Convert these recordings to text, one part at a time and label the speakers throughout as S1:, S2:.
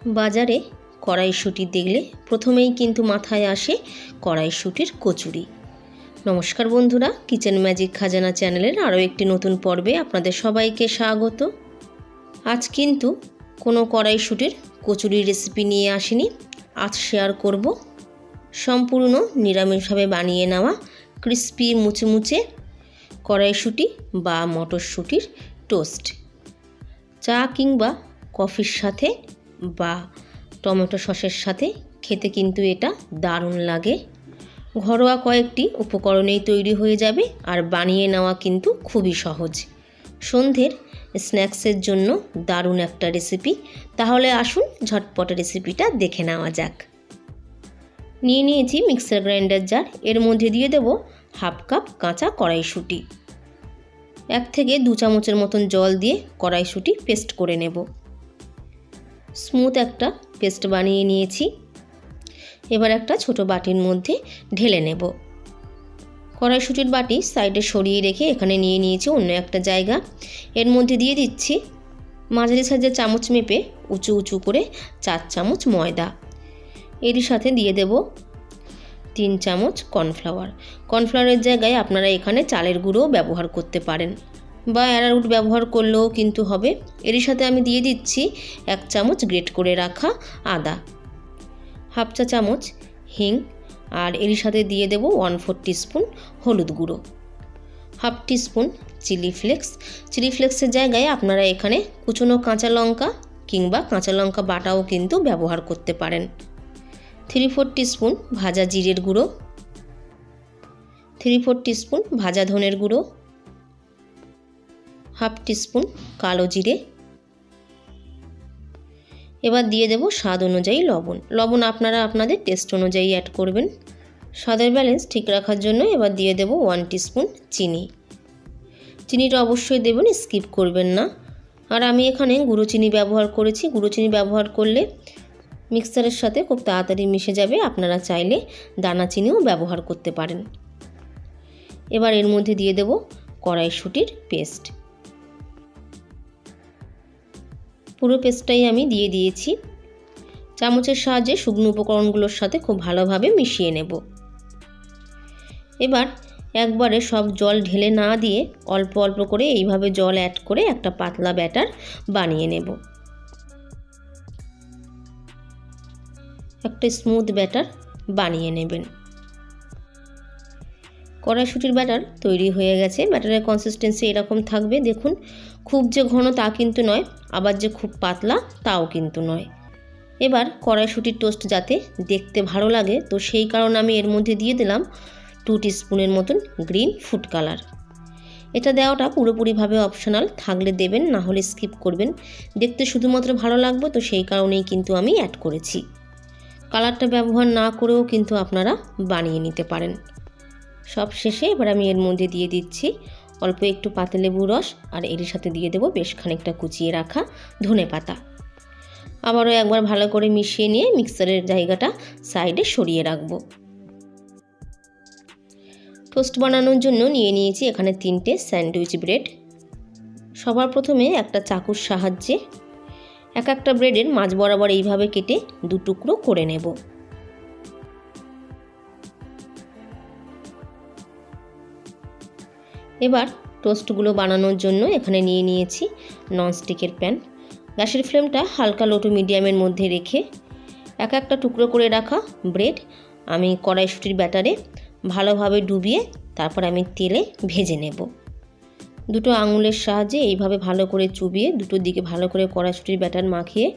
S1: বাজারে কড়াইশুঁটি দেখলে প্রথমেই কিন্তু মাথায় আসে কড়াইশুঁটির কচুরি। নমস্কার বন্ধুরা, কিচেন ম্যাজিক খাজানা চ্যানেলের আরও একটি নতুন পর্বে আপনাদের সবাইকে স্বাগত। আজ কিন্তু কোনো কড়াইশুঁটির কচুরির রেসিপি নিয়ে আসিনি। আজ শেয়ার করব সম্পূর্ণ নিরামিষভাবে বানিয়ে নেওয়া ক্রিস্পি মুচমুচে কড়াইশুঁটি বা মটরশুঁটির টোস্ট। চা কিংবা কফির সাথে বা টমেটো সসের সাথে খেতে কিন্তু এটা দারুণ লাগে। ঘরোয়া কয়েকটি উপকরণেই তৈরি হয়ে যাবে আর বানিয়ে নেওয়া কিন্তু খুবই সহজ। সন্ধ্যের স্ন্যাক্সের জন্য দারুণ একটা রেসিপি। তাহলে আসুন ঝটপট রেসিপিটা দেখে নেওয়া যাক। নিয়ে নিয়েছি মিক্সার গ্রাইন্ডার জার। এর মধ্যে দিয়ে দেব হাফ কাপ কাঁচা কড়াইশুঁটি। 1 থেকে 2 চামচের মতন জল দিয়ে কড়াইশুঁটি পেস্ট করে নেব। স্মুথ একটা পেস্ট বানিয়ে নিয়েছি। এবার একটা ছোট বাটির মধ্যে ঢেলে নেব। কড়াইশুঁটির বাটি সাইডে সরিয়ে রেখে এখানে নিয়ে নিয়েছি অন্য একটা জায়গা। এর মধ্যে দিয়ে দিচ্ছি মাঝারি সাইজের চামচ মেপে উঁচু উঁচু করে 4 চামচ ময়দা। এরই সাথে দিয়ে দেব 3 চামচ কর্নফ্লাওয়ার। কর্নফ্লাওয়ারের জায়গায় আপনারা এখানে চালের গুঁড়োও ব্যবহার করতে পারেন বা অ্যারারুট ব্যবহার করলেও কিন্তু হবে। এরই সাথে আমি দিয়ে দিচ্ছি 1 চামচ গ্রেট করে রাখা আদা, হাফ চা চামচ হিং, আর এরই সাথে দিয়ে দেব 1/4 টিস্পুন হলুদ গুঁড়ো, half teaspoon chilli flakes. Chilli ফ্লেক্সের জায়গায় আপনারা এখানে কুচনো কাঁচা লঙ্কা কিংবা কাঁচা লঙ্কা বাটাও কিন্তু ব্যবহার করতে পারেন। 3/4 টিস্পুন ভাজা জিরের গুঁড়ো, 3/4 টিস্পুন ভাজা ধনের গুঁড়ো, হাফ টিস্পুন কালো জিরে। এবার দিয়ে দেব স্বাদ অনুযায়ী লবণ। লবণ আপনারা আপনাদের টেস্ট অনুযায়ী অ্যাড করবেন। স্বাদের ব্যালেন্স ঠিক রাখার জন্য এবার দিয়ে দেব 1 টিস্পুন চিনি। চিনিটা অবশ্যই দেবেন, স্কিপ করবেন না। আর আমি এখানে গুঁড়ো চিনি ব্যবহার করেছি। গুঁড়ো চিনি ব্যবহার করলে মিক্সারের সাথে খুব তাড়াতাড়ি মিশে যাবে। আপনারা চাইলে দানা চিনিও ব্যবহার করতে পারেন। এবার এর মধ্যে দিয়ে দেব কড়াইশুঁটির পেস্ট। পুরো পেস্টটাই আমি দিয়ে দিয়েছি। চামচের সাহায্যে শুকনো উপকরণগুলোর সাথে খুব ভালোভাবে মিশিয়ে নেব। এবার একবারে সব জল ঢেলে না দিয়ে অল্প অল্প করে এইভাবে জল অ্যাড করে একটা পাতলা ব্যাটার বানিয়ে নেব। একটা স্মুথ ব্যাটার বানিয়ে নেবেন। কড়াইশুঁটির ব্যাটার তৈরি হয়ে গেছে। ব্যাটারের কনসিস্টেন্সি এরকম থাকবে। দেখুন, খুব যে ঘন তা কিন্তু নয়, আবার যে খুব পাতলা তাও কিন্তু নয়। এবার কড়াইশুঁটির টোস্ট যাতে দেখতে ভালো লাগে, তো সেই কারণে আমি এর মধ্যে দিয়ে দিলাম 2 টিস্পুনের মতন গ্রিন ফুড কালার। এটা দেওয়াটা পুরোপুরিভাবে অপশনাল, থাকলে দেবেন, না হলে স্কিপ করবেন। দেখতে শুধুমাত্র ভালো লাগবে, তো সেই কারণেই কিন্তু আমি অ্যাড করেছি। কালারটা ব্যবহার না করেও কিন্তু আপনারা বানিয়ে নিতে পারেন। সব শেষে এবার আমি এর মধ্যে দিয়ে দিচ্ছি অল্প একটু পাতিলেবু রস, আর এর সাথে দিয়ে দেব বেশ খানিকটা কুচিয়ে রাখা ধনেপাতা। আবারও একবার ভালো করে মিশিয়ে নিয়ে মিক্সারের জায়গাটা সাইডে সরিয়ে রাখব। টোস্ট বানানোর জন্য নিয়ে নিয়েছি এখানে 3টে স্যান্ডউইচ ব্রেড। সবার প্রথমে একটা চাকুর সাহায্যে একটা ব্রেডের মাঝ বরাবর এইভাবে কেটে 2 টুকরো করে নেব। এবার টোস্টগুলো বানানোর জন্য এখানে নিয়ে নিয়েছি ননস্টিকের প্যান। গ্যাসের ফ্লেমটা হালকা লো টু মিডিয়ামের মধ্যে রেখে একটা টুকরো করে রাখা ব্রেড আমি কড়াইশুঁটির ব্যাটারে ভালোভাবে ডুবিয়ে তারপর আমি তেলে ভেজে নেব। 2 আঙুলের সাহায্যে এইভাবে ভালো করে চুবিয়ে দুটোর দিকে ভালো করে কড়াইশুঁটির ব্যাটার মাখিয়ে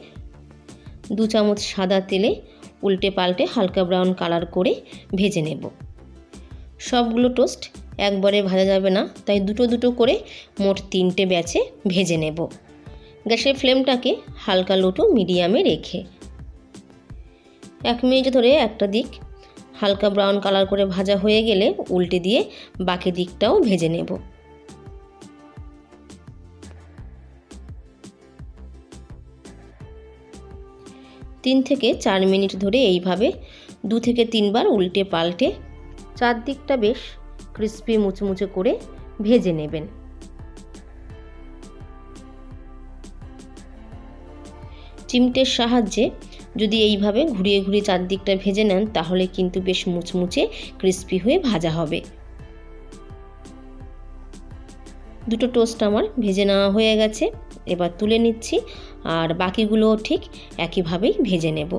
S1: 2 চামচ সাদা তেলে উল্টে পাল্টে হালকা ব্রাউন কালার করে ভেজে নেব। সবগুলো টোস্ট একবারে ভাজা যাবে না, তাই দুটো দুটো করে মোট 3টে ব্যাচে ভেজে নেব। গ্যাসের ফ্লেমটাকে হালকা লো টু মিডিয়ামে রেখে 1 মিনিট ধরে একটা দিক হালকা ব্রাউন কালার করে ভাজা হয়ে গেলে উল্টে দিয়ে বাকি দিকটাও ভেজে নেব। তিন থেকে 4 মিনিট ধরে এইভাবে 2 থেকে 3 বার উল্টে পাল্টে চারদিকটা বেশ ক্রিস্পি মুচমুচে করে ভেজে নেবেন। চিমটের সাহায্যে যদি এইভাবে ঘুরিয়ে ঘুরিয়ে চারদিকটা ভেজে নেন তাহলে কিন্তু বেশ মুচমুচে ক্রিস্পি হয়ে ভাজা হবে। দুটো টোস্ট আমার ভেজে নেওয়া হয়ে গেছে, এবার তুলে নিচ্ছি আর বাকিগুলোও ঠিক একইভাবেই ভেজে নেব।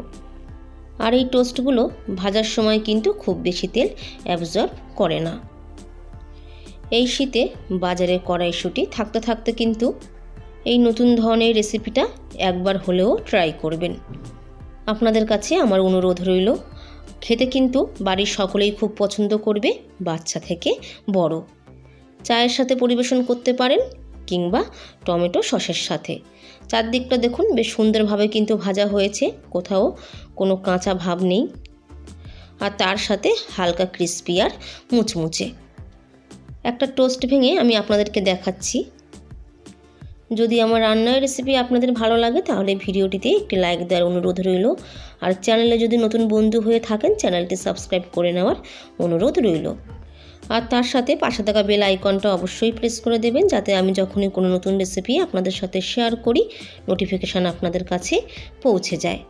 S1: আর এই টোস্টগুলো ভাজার সময় কিন্তু খুব বেশি তেল অ্যাবজর্ব করে না। এই শীতে বাজারে কড়াইশুঁটি থাকতে থাকতে কিন্তু এই নতুন ধরনের রেসিপিটা একবার হলেও ট্রাই করবেন। আপনাদের কাছে আমার অনুরোধ রইল, খেতে কিন্তু বাড়ির সকলেই খুব পছন্দ করবে, বাচ্চা থেকে বড়। চায়ের সাথে পরিবেশন করতে পারেন কিংবা টমেটো সসের সাথে। চারদিকটা দেখুন বেশ সুন্দরভাবে কিন্তু ভাজা হয়েছে, কোথাও কোনো কাঁচা ভাব নেই, আর তার সাথে হালকা ক্রিস্পি আর মুচমুচে। একটা টোস্ট ভেঙে আমি আপনাদেরকে দেখাচ্ছি। যদি আমার রান্নার রেসিপি আপনাদের ভালো লাগে তাহলে ভিডিওটিতে একটি লাইক দেওয়ার অনুরোধ রইল, আর চ্যানেলে যদি নতুন বন্ধু হয়ে থাকেন চ্যানেলটি সাবস্ক্রাইব করে নেওয়ার অনুরোধ রইল। আর তার সাথে পাশে থাকা বেল আইকনটা অবশ্যই প্রেস করে দেবেন, যাতে আমি যখনই কোনো নতুন রেসিপি আপনাদের সাথে শেয়ার করি নোটিফিকেশান আপনাদের কাছে পৌঁছে যায়।